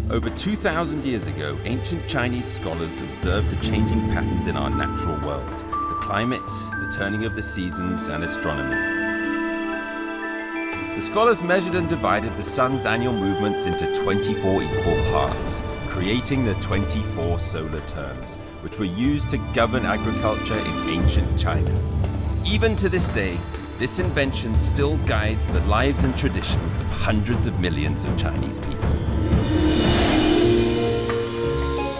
Over 2,000 years ago, ancient Chinese scholars observed the changing patterns in our natural world, the climate, the turning of the seasons, and astronomy. The scholars measured and divided the sun's annual movements into 24 equal parts, creating the 24 solar terms, which were used to govern agriculture in ancient China. Even to this day, this invention still guides the lives and traditions of hundreds of millions of Chinese people.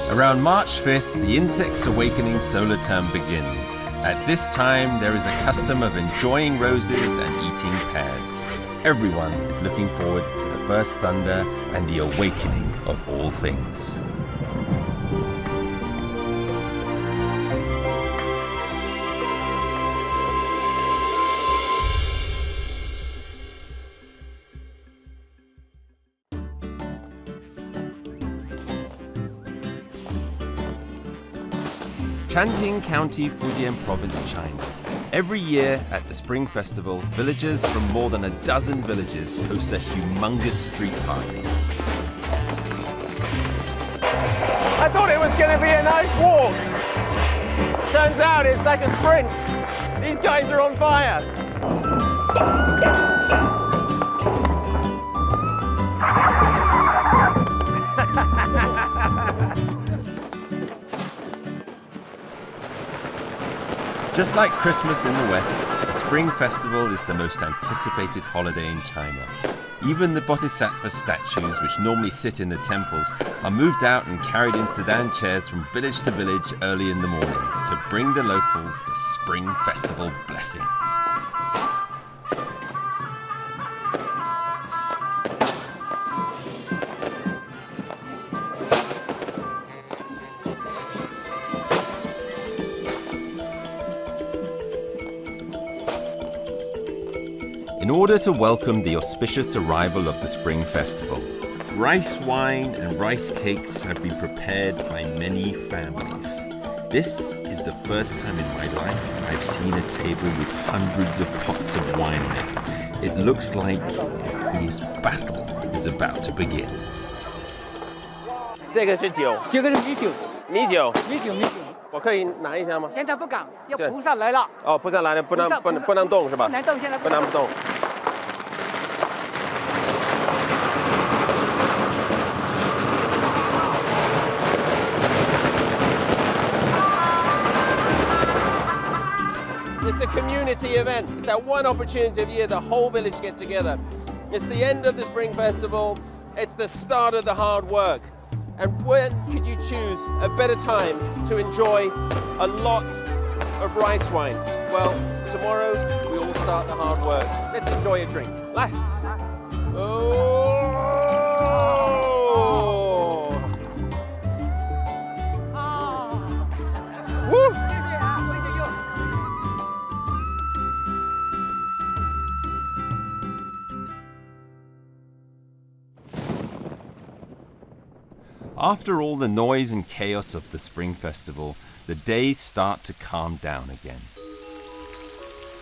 Around March 5th, the insect's awakening solar term begins. At this time, there is a custom of enjoying roses and eating pears. Everyone is looking forward to the first thunder and the awakening of all things. Shanting County, Fujian Province, China. Every year at the Spring Festival, villagers from more than a dozen villages host a humongous street party. I thought it was going to be a nice walk. Turns out it's like a sprint. These guys are on fire. Just like Christmas in the West, the Spring Festival is the most anticipated holiday in China. Even the Bodhisattva statues, which normally sit in the temples, are moved out and carried in sedan chairs from village to village early in the morning to bring the locals the Spring Festival blessing. In order to welcome the auspicious arrival of the Spring Festival, rice wine and rice cakes have been prepared by many families. This is the first time in my life I've seen a table with hundreds of pots of wine on it. It looks like a fierce battle is about to begin. 这个是酒，这个是米酒，米酒，米酒。我可以拿一下吗？现在不敢，要菩萨来了。哦，菩萨来了，不能动是吧？不能动，现在不能动。It's a community event. It's that one opportunity of the year the whole village get together. It's the end of the Spring Festival. It's the start of the hard work. And when could you choose a better time to enjoy a lot of rice wine? Well, tomorrow we all start the hard work. Let's enjoy a drink. 来。Oh. Woo. After all the noise and chaos of the Spring Festival, the days start to calm down again.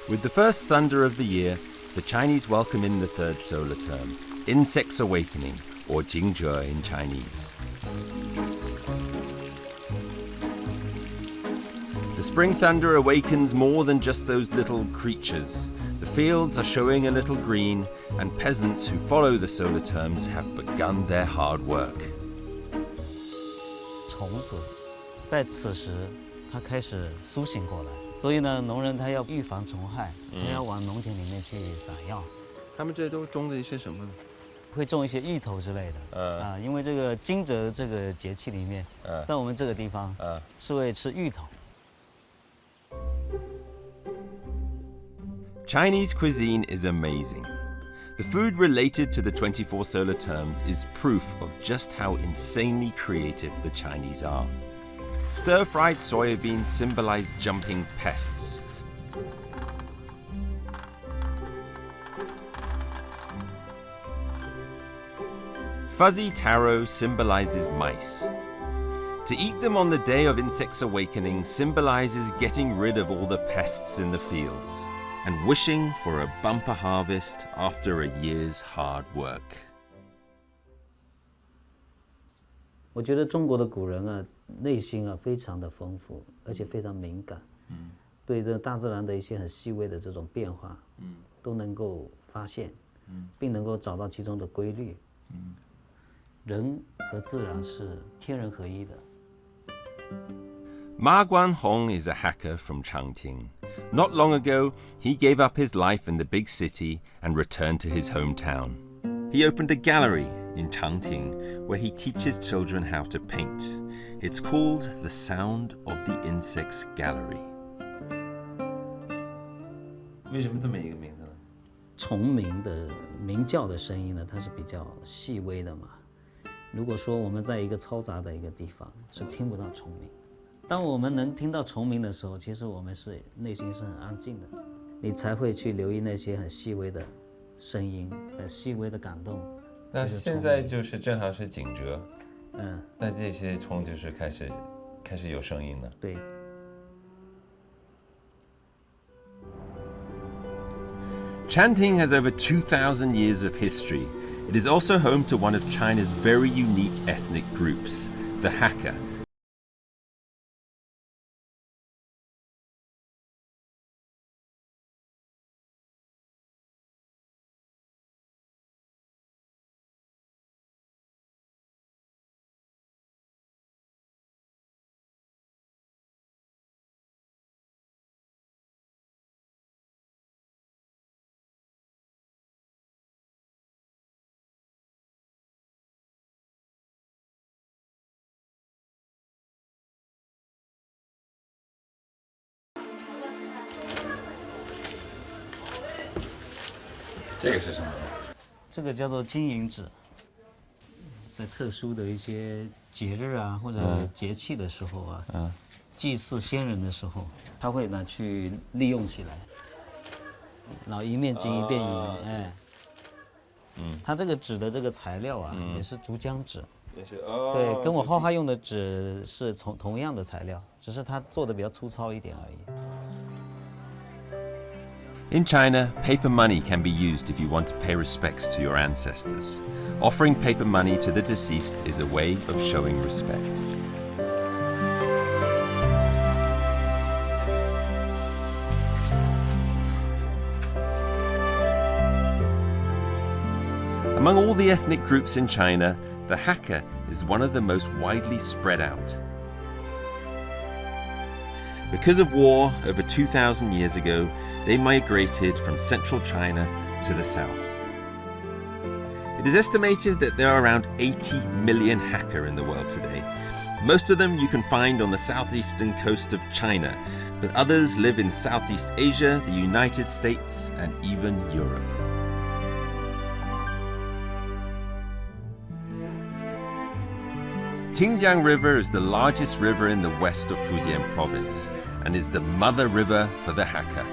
With the first thunder of the year, the Chinese welcome in the third solar term, insects awakening, or Jīngzhé in Chinese. The spring thunder awakens more than just those little creatures. The fields are showing a little green, and peasants who follow the solar terms have begun their hard work. 虫子在此时它开始苏醒过来，所以呢，农人他要预防虫害，他要往农田里面去撒药。他们这都种的一些什么呢？会种一些芋头之类的。因为这个惊蛰这个节气里面，在我们这个地方，是会吃芋头。Chinese cuisine is amazing. The food related to the 24 solar terms is proof of just how insanely creative the Chinese are. Stir-fried soybeans symbolize jumping pests. Fuzzy taro symbolizes mice. To eat them on the day of insects awakening symbolizes getting rid of all the pests in the fields and wishing for a bumper harvest after a year's hard work. 我觉得中国的古人啊，内心啊非常的丰富，而且非常敏感，对这大自然的一些很细微的这种变化，都能够发现，并能够找到其中的规律。人和自然是天人合一的。Ma Guanhong is a hacker from Changting. Not long ago, he gave up his life in the big city and returned to his hometown. He opened a gallery in Changting where he teaches children how to paint. It's called the Sound of the Insects Gallery. 为什么这么一个名字呢？虫鸣的鸣叫的声音呢，它是比较细微的嘛。如果说我们在一个嘈杂的一个地方，是听不到虫鸣。当我们能听到虫鸣的时候，其实我们是内心是很安静的，你才会去留意那些很细微的声音，很细微的感动。那现在就是正好是惊蛰，那这些虫就是开始有声音了。对。Changting has over 2,000 years of history. It is also home to one of China's very unique ethnic groups, the Hakka.这个是什么？这个叫做金银纸，在特殊的一些节日啊或者节气的时候啊，祭祀先人的时候，他会拿去利用起来，然后一面金一面银，它这个纸的这个材料啊，也是竹浆纸，也是对，跟我画画用的纸是同样的材料，只是它做的比较粗糙一点而已。In China, paper money can be used if you want to pay respects to your ancestors. Offering paper money to the deceased is a way of showing respect. Among all the ethnic groups in China, the Hakka is one of the most widely spread out. Because of war over 2,000 years ago, they migrated from central China to the south. It is estimated that there are around 80 million Hakka in the world today. Most of them you can find on the southeastern coast of China, but others live in Southeast Asia, the United States, and even Europe. Jīngzhé River is the largest river in the west of Fujian province and is the mother river for the Hakka.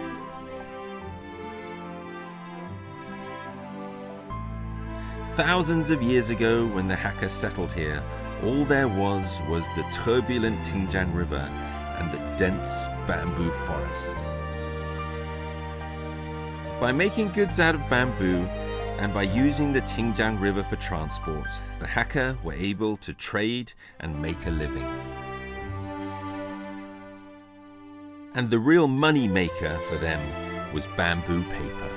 Thousands of years ago, when the Hakka settled here, all there was the turbulent Jīngzhé River and the dense bamboo forests. By making goods out of bamboo, and by using the Jīngzhé River for transport, the Hakka were able to trade and make a living. And the real money maker for them was bamboo paper.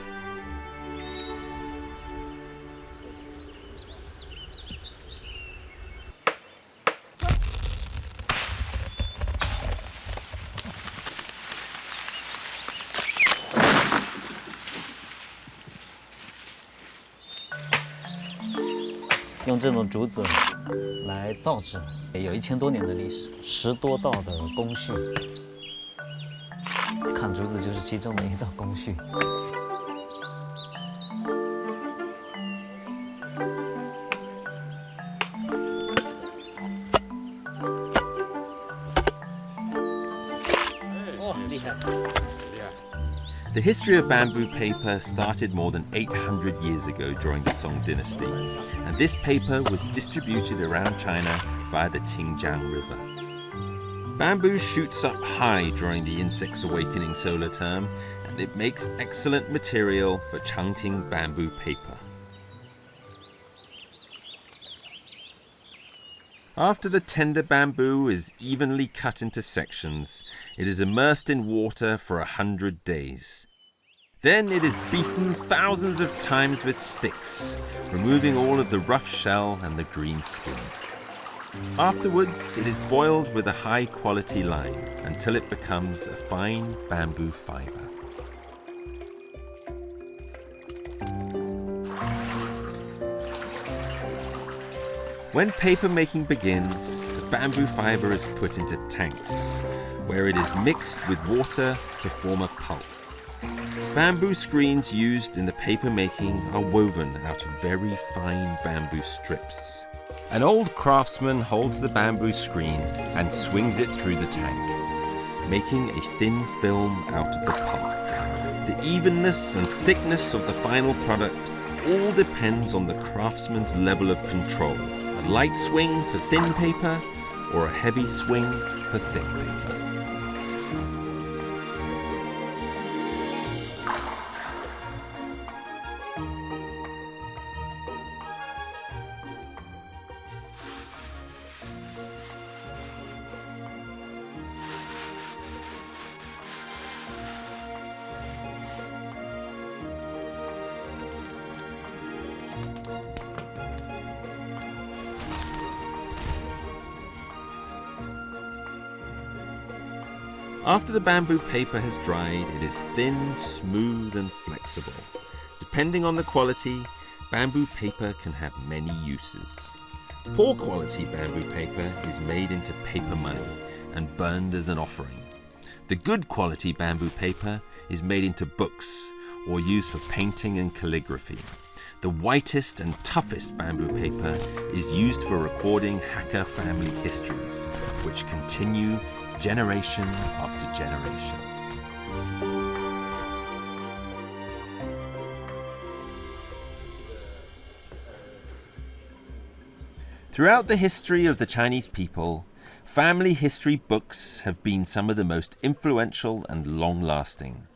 用这种竹子来造纸，有1000多年的历史，10多道的工序，砍竹子就是其中的一道工序。哦，厉害！ The history of bamboo paper started more than 800 years ago during the Song dynasty, and this paper was distributed around China via the Jīngzhé River. Bamboo shoots up high during the insect's awakening solar term, and it makes excellent material for Changting bamboo paper. After the tender bamboo is evenly cut into sections, it is immersed in water for 100 days. Then it is beaten thousands of times with sticks, removing all of the rough shell and the green skin. Afterwards, it is boiled with a high-quality lime until it becomes a fine bamboo fiber. When paper making begins, the bamboo fiber is put into tanks, where it is mixed with water to form a pulp. Bamboo screens used in the paper making are woven out of very fine bamboo strips. An old craftsman holds the bamboo screen and swings it through the tank, making a thin film out of the pulp. The evenness and thickness of the final product all depends on the craftsman's level of control. A light swing for thin paper or a heavy swing for thick paper. After the bamboo paper has dried, it is thin, smooth, and flexible. Depending on the quality, bamboo paper can have many uses. Poor quality bamboo paper is made into paper money and burned as an offering. The good quality bamboo paper is made into books or used for painting and calligraphy. The whitest and toughest bamboo paper is used for recording Hakka family histories, which continue generation after generation. Throughout the history of the Chinese people, family history books have been some of the most influential and long-lasting.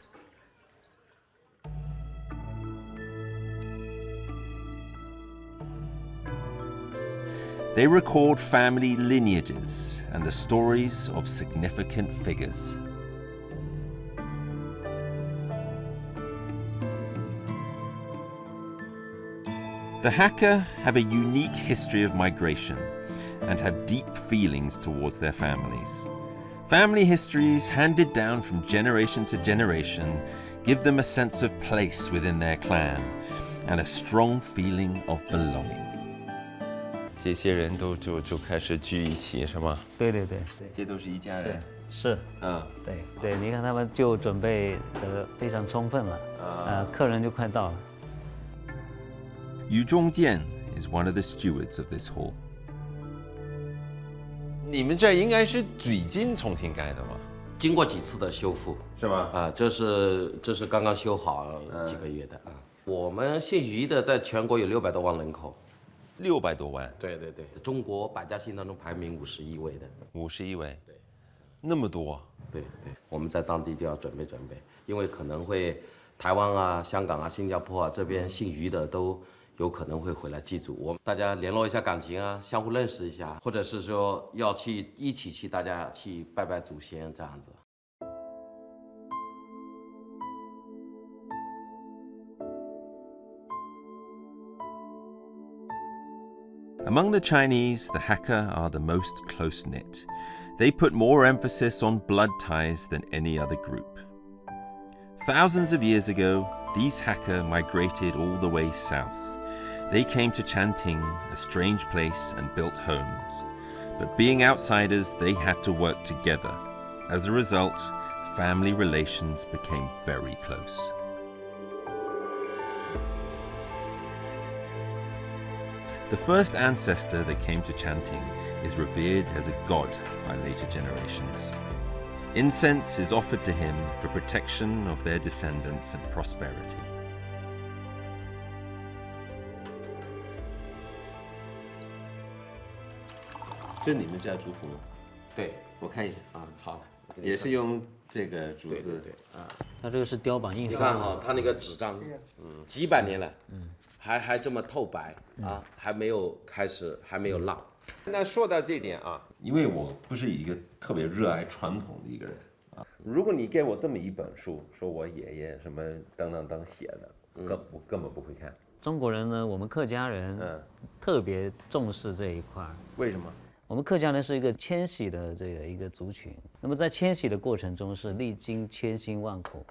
They record family lineages and the stories of significant figures. The Hakka have a unique history of migration and have deep feelings towards their families. Family histories handed down from generation to generation give them a sense of place within their clan and a strong feeling of belonging. 这些人都就开始聚一起，是吗？对，这都是一家人。是，对，你看他们就准备得非常充分了，客人就快到了。Jīngzhé is one of the stewards of this hall. 你们这儿应该是最近重新盖的吗？经过几次的修复，是吗？啊，这是刚刚修好几个月的啊。我们姓于的在全国有600多万人口。 600多万，对，中国百家姓当中排名51位的51位，对，那么多，对，我们在当地就要准备，因为可能会台湾啊、香港啊、新加坡啊这边姓于的都有可能会回来祭祖，我们大家联络一下感情啊，相互认识一下，或者是说要一起去大家去拜拜祖先这样子。 Among the Chinese, the Hakka are the most close-knit. They put more emphasis on blood ties than any other group. Thousands of years ago, these Hakka migrated all the way south. They came to Chanting, a strange place, and built homes. But being outsiders, they had to work together. As a result, family relations became very close. The first ancestor that came to Chanting is revered as a god by later generations. Incense is offered to him for protection of their descendants and prosperity. 这你们家族谱，对，我看一下，啊，好了，也是用这个竹子，对啊。它这个是雕版印刷。你看哈，它那个纸张，几百年了，还这么透白啊，还没有开始，还没有烂，那说到这点啊，因为我不是一个特别热爱传统的一个人啊，如果你给我这么一本书，说我爷爷什么等等等写的，我根本不会看。中国人呢，我们客家人特别重视这一块。为什么？我们客家人是一个迁徙的这个一个族群，那么在迁徙的过程中是历经千辛万苦，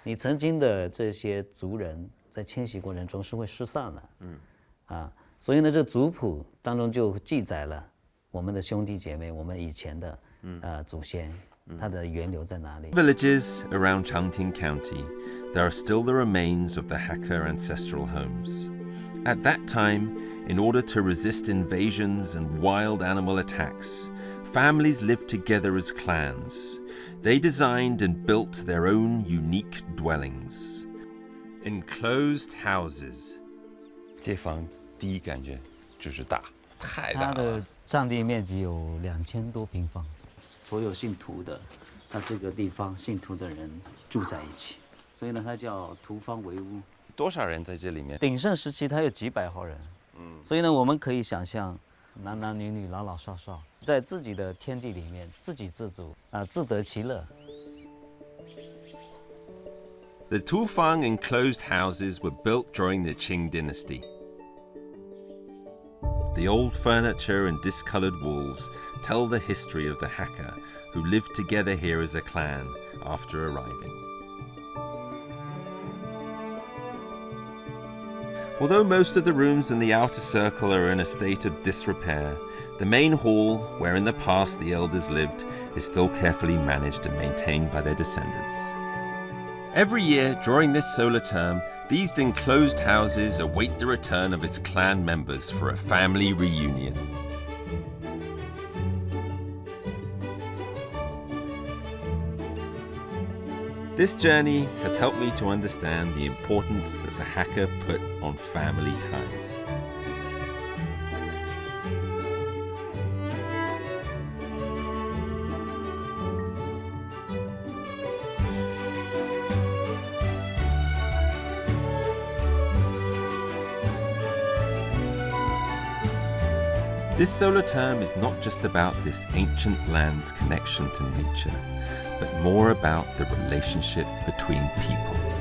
你曾经的这些族人在迁徙过程中是会失散的，所以呢，这族谱当中就记载了我们的兄弟姐妹，我们以前的祖先，它的源流在哪里 Villages around Changting County, there are still the remains of the Hakka ancestral homes. At that time, in order to resist invasions and wild animal attacks, families lived together as clans. They designed and built their own unique dwellings. Enclosed houses. 这房第一感觉就是大，太大它了。的占地面积有2000多平方，所有姓涂的，它这个地方姓涂的人住在一起，所以呢，它叫涂方为屋。多少人在这里面？鼎盛时期它有几百号人，所以呢，我们可以想象，男男女女、老老少少，在自己的天地里面自给自足自得其乐。The Tufang enclosed houses were built during the Qing dynasty. The old furniture and discolored walls tell the history of the Hakka who lived together here as a clan after arriving. Although most of the rooms in the outer circle are in a state of disrepair, the main hall, where in the past the elders lived, is still carefully managed and maintained by their descendants. Every year during this solar term, these enclosed houses await the return of its clan members for a family reunion. This journey has helped me to understand the importance that the Hakka put on family ties. This solar term is not just about this ancient land's connection to nature, but more about the relationship between people.